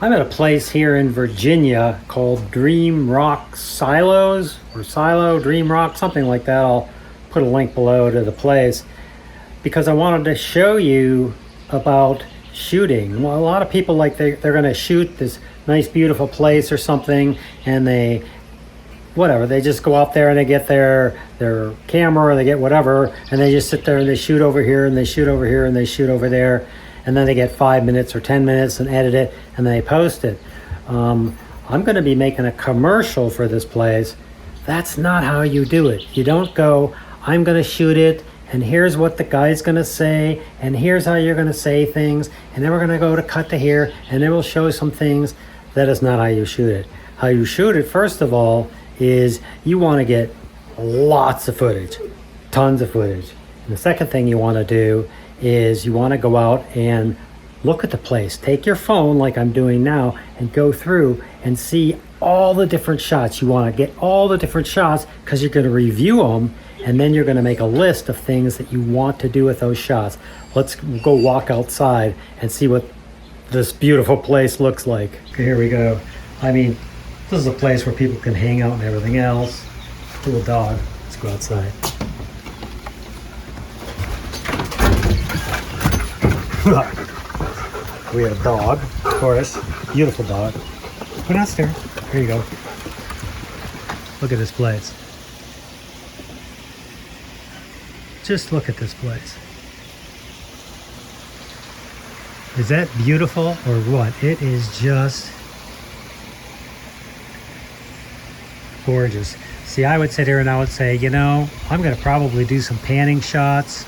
I'm at a place here in Virginia called Dream Rock Silos or Silo Dream Rock, something like that. I'll put a link below to the place because I wanted to show you about shooting. Well, a lot of people they're going to shoot this nice beautiful place or something, and they just go out there and they get their camera or they get whatever, and they just sit there and they shoot over here and they shoot over here and they shoot over there, and then they get 5 minutes or 10 minutes and edit it and then they post it. I'm going to be making a commercial for this place. That's not how you do it. You don't go, I'm going to shoot it and here's what the guy's going to say and here's how you're going to say things, and then we're going to go to cut to here and then we'll show some things. That is not how you shoot it. How you shoot it, first of all, is you want to get lots of footage, tons of footage. And the second thing you want to do is you want to go out and look at the place. Take your phone like I'm doing now and go through and see all the different shots. You want to get all the different shots because you're going to review them, and then you're going to make a list of things that you want to do with those shots. Let's go walk outside and see what this beautiful place looks like. Okay, here we go. I mean, this is a place where people can hang out and everything else. Little dog. Let's go outside. We have a dog, of course. Beautiful dog. Go downstairs. Here you go. Look at this place. Just look at this place. Is that beautiful or what? It is just gorgeous. See, I would sit here and I would say, you know, I'm going to probably do some panning shots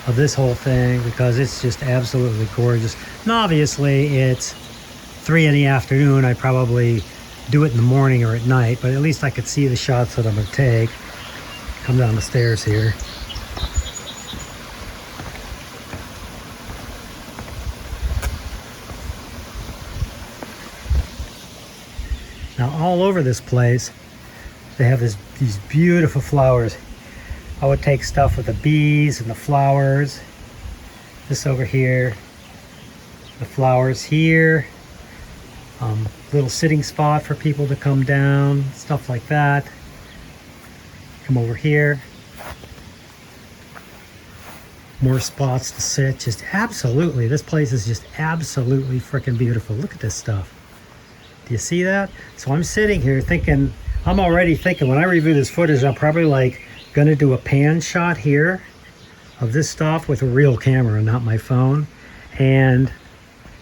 of this whole thing because it's just absolutely gorgeous. And obviously it's 3 in the afternoon. I probably do it in the morning or at night, but at least I could see the shots that I'm going to take. Come down the stairs here. Now all over this place they have these beautiful flowers. I would take stuff with the bees and the flowers. This over here, the flowers here, little sitting spot for people to come down, stuff like that. Come over here, more spots to sit. Just absolutely, this place is just absolutely freaking beautiful. Look at this stuff. Do you see that? So I'm sitting here thinking, I'm already thinking when I review this footage, I'm probably gonna do a pan shot here of this stuff with a real camera, not my phone, and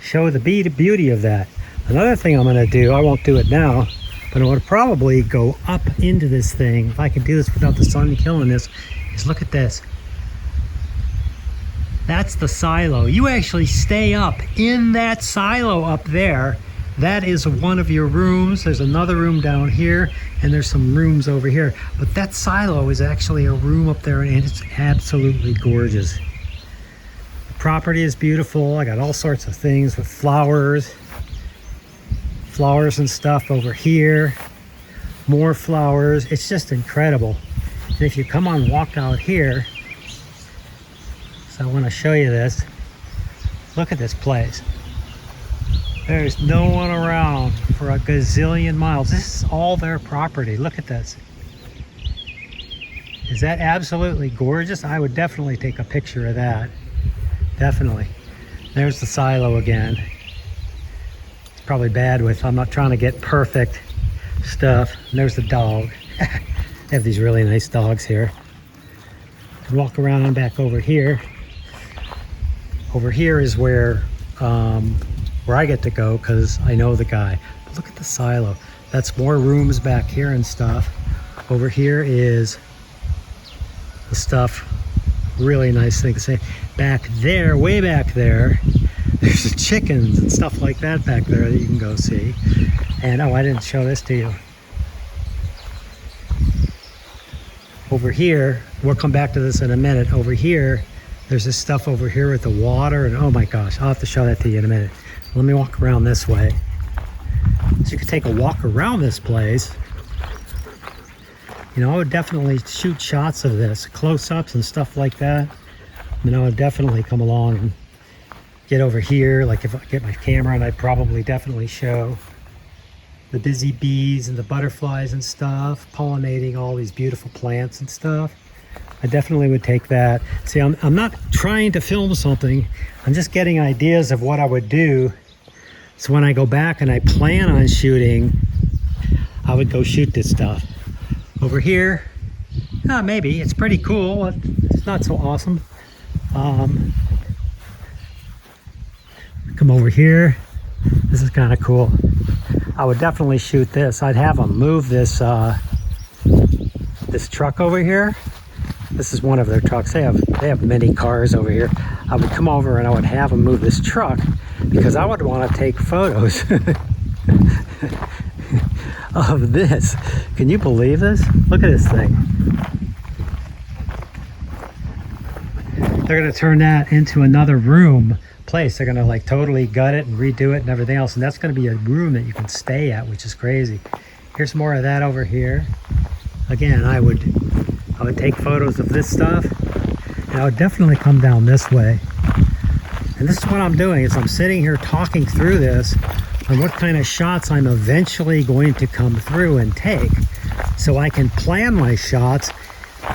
show the beauty of that. Another thing I'm gonna do, I won't do it now, but I would probably go up into this thing, if I can do this without the sun killing this, is look at this. That's the silo. You actually stay up in that silo up there. That is one of your rooms. There's another room down here, and there's some rooms over here. But that silo is actually a room up there, and it's absolutely gorgeous. The property is beautiful. I got all sorts of things with flowers and stuff over here. More flowers. It's just incredible. And if you come on walk out here, so I want to show you this. Look at this place. There's no one around for a gazillion miles. This is all their property. Look at this. Is that absolutely gorgeous? I would definitely take a picture of that. Definitely. There's the silo again. It's probably bad I'm not trying to get perfect stuff. And there's the dog. They have these really nice dogs here. Walk around and back over here. Over here is where I get to go because I know the guy. But look at the silo. That's more rooms back here and stuff. Over here is the stuff. Really nice thing to say. Back there, way back there, there's the chickens and stuff like that back there that you can go see. And oh, I didn't show this to you. Over here, we'll come back to this in a minute. Over here, there's this stuff over here with the water, and oh my gosh, I'll have to show that to you in a minute. Let me walk around this way. So you can take a walk around this place. You know, I would definitely shoot shots of this, close-ups and stuff like that. You know, I would definitely come along and get over here. Like if I get my camera, and I'd probably definitely show the busy bees and the butterflies and stuff, pollinating all these beautiful plants and stuff. I definitely would take that. See, I'm not trying to film something. I'm just getting ideas of what I would do. So when I go back and I plan on shooting, I would go shoot this stuff. Over here, maybe, it's pretty cool. It's not so awesome. Come over here. This is kind of cool. I would definitely shoot this. I'd have them move this this truck over here. This is one of their trucks. They have many cars over here. I would come over and I would have them move this truck because I would want to take photos of this. Can you believe this? Look at this thing. They're going to turn that into another room place. They're going to like totally gut it and redo it and everything else, and that's going to be a room that you can stay at, which is crazy. Here's more of that over here. Again, I would take photos of this stuff, and I would definitely come down this way. And this is what I'm doing, is I'm sitting here talking through this on what kind of shots I'm eventually going to come through and take, so I can plan my shots.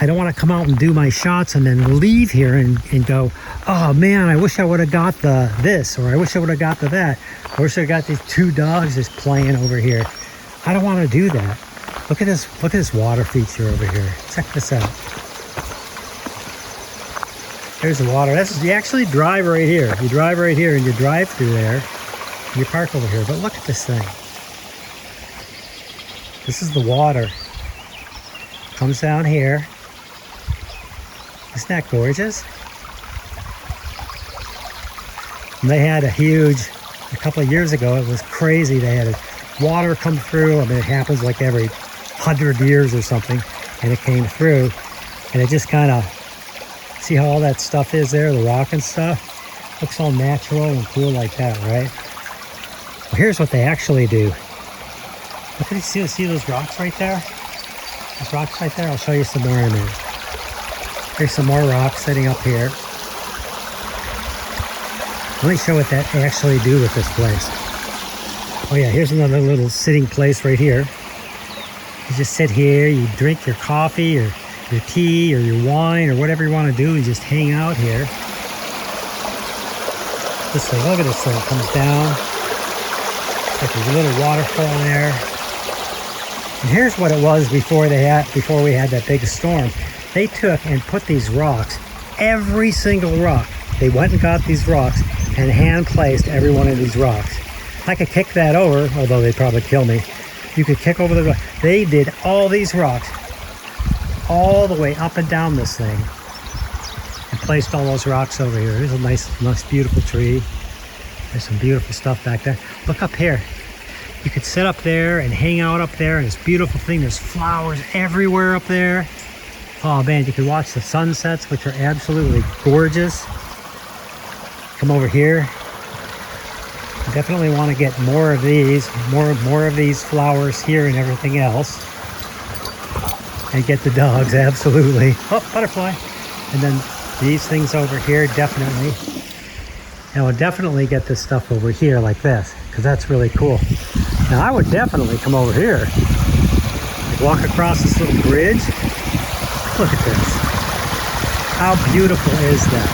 I don't want to come out and do my shots and then leave here and go, oh man, I wish I would have got this, or I wish I would have got that. I wish I got these two dogs just playing over here. I don't want to do that. Look at this water feature over here. Check this out. There's the water. You actually drive right here. You drive right here and you drive through there. And you park over here. But look at this thing. This is the water. Comes down here. Isn't that gorgeous? And they had a couple of years ago, it was crazy. They had water come through. I mean, it happens like every 100 years or something. And it came through. And it just kind of, see how all that stuff is there, the rock and stuff? Looks all natural and cool like that, right? Well, here's what they actually do. Look at see those rocks right there? Those rocks right there? I'll show you some more in a minute. There's some more rocks sitting up here. Let me show what that they actually do with this place. Oh yeah, here's another little sitting place right here. You just sit here, you drink your coffee or your tea or your wine or whatever you want to do. You just hang out here. This thing, look at this thing, it comes down. It's like a little waterfall there. And here's what it was before we had that big storm. They took and put these rocks, every single rock. They went and got these rocks and hand placed every one of these rocks. I could kick that over, although they'd probably kill me. You could kick over the rock. They did all these rocks all the way up and down this thing and placed all those rocks over here. There's a nice beautiful tree. There's some beautiful stuff back there. Look up here. You could sit up there and hang out up there, and this beautiful thing. There's flowers everywhere up there. Oh man, you can watch the sunsets, which are absolutely gorgeous. Come over here. I definitely want to get more of these, more of these flowers here and everything else. And get the dogs, absolutely. Oh, butterfly. And then these things over here, definitely. And we'll definitely get this stuff over here like this, because that's really cool. Now I would definitely come over here. Like walk across this little bridge. Look at this. How beautiful is that?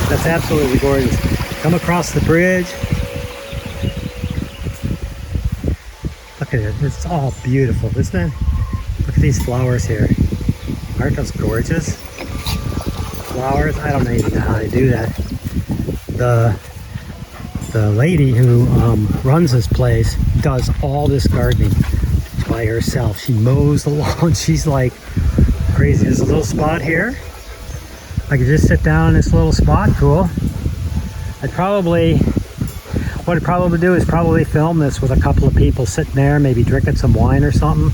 That's absolutely gorgeous. Come across the bridge. Look at it. It's all beautiful, isn't it? Look at these flowers here. Aren't those gorgeous? Flowers. I don't even know how they do that. The lady who runs this place does all this gardening by herself. She mows the lawn. She's like crazy. There's a little spot here. I could just sit down in this little spot. Cool. What I'd probably do is probably film this with a couple of people sitting there, maybe drinking some wine or something,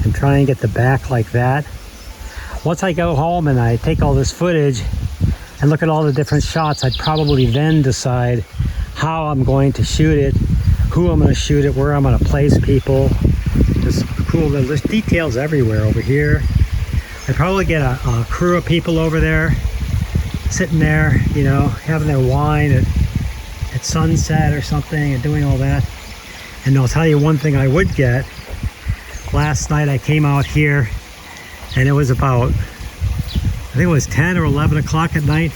and try and get the back like that. Once I go home and I take all this footage and look at all the different shots, I'd probably then decide how I'm going to shoot it, who I'm going to shoot it, where I'm going to place people. There's cool, there's details everywhere over here. I'd probably get a crew of people over there, sitting there, you know, having their wine at sunset or something and doing all that. And I'll tell you one thing I would get. Last night I came out here and it was about, I think it was 10 or 11 o'clock at night.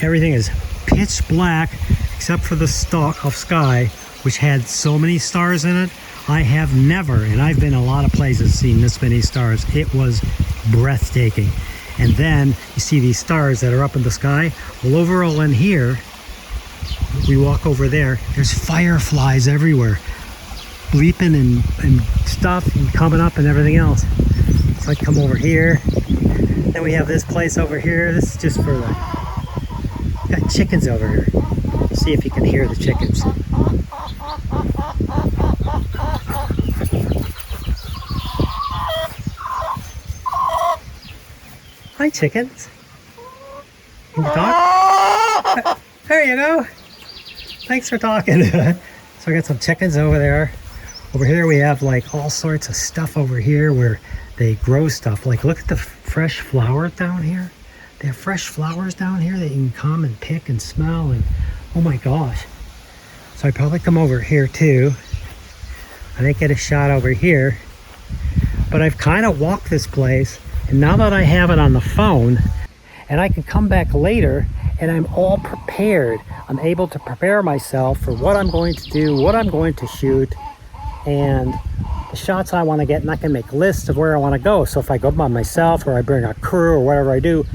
Everything is pitch black except for the stalk of sky, which had so many stars in it. I have never, and I've been a lot of places, seen this many stars. It was breathtaking. And then you see these stars that are up in the sky. Well, overall in here, we walk over there, there's fireflies everywhere, bleeping and stuff and coming up and everything else. So I come over here. Then we have this place over here. This is just for the, got chickens over here. See if you can hear the chickens. Hi, chickens. Can you talk? There you go. Thanks for talking. So I got some chickens over there. Over here we have like all sorts of stuff over here where they grow stuff. Like look at the fresh flowers down here. They have fresh flowers down here that you can come and pick and smell, and oh my gosh. So I probably come over here too. I didn't get a shot over here, but I've kind of walked this place, and now that I have it on the phone and I can come back later and I'm all prepared. I'm able to prepare myself for what I'm going to do, what I'm going to shoot, and the shots I want to get, and I can make lists of where I want to go. So if I go by myself or I bring a crew or whatever I do,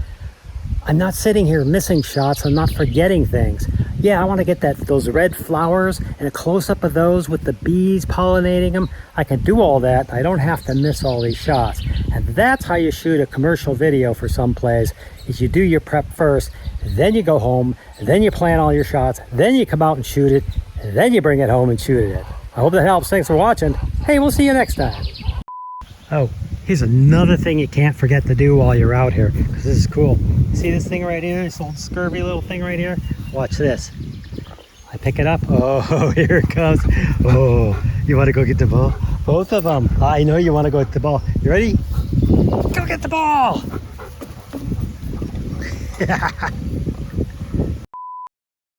I'm not sitting here missing shots. I'm not forgetting things. Yeah, I want to get those red flowers and a close-up of those with the bees pollinating them. I can do all that. I don't have to miss all these shots. And that's how you shoot a commercial video for some plays, is you do your prep first, then you go home, then you plan all your shots, then you come out and shoot it, and then you bring it home and shoot it. I hope that helps. Thanks for watching. Hey, we'll see you next time. Oh, here's another thing you can't forget to do while you're out here, because this is cool. See this thing right here? This old scurvy little thing right here? Watch this. I pick it up. Oh, here it comes. Oh, you want to go get the ball? Both of them. I know you want to go get the ball. You ready? Go get the ball!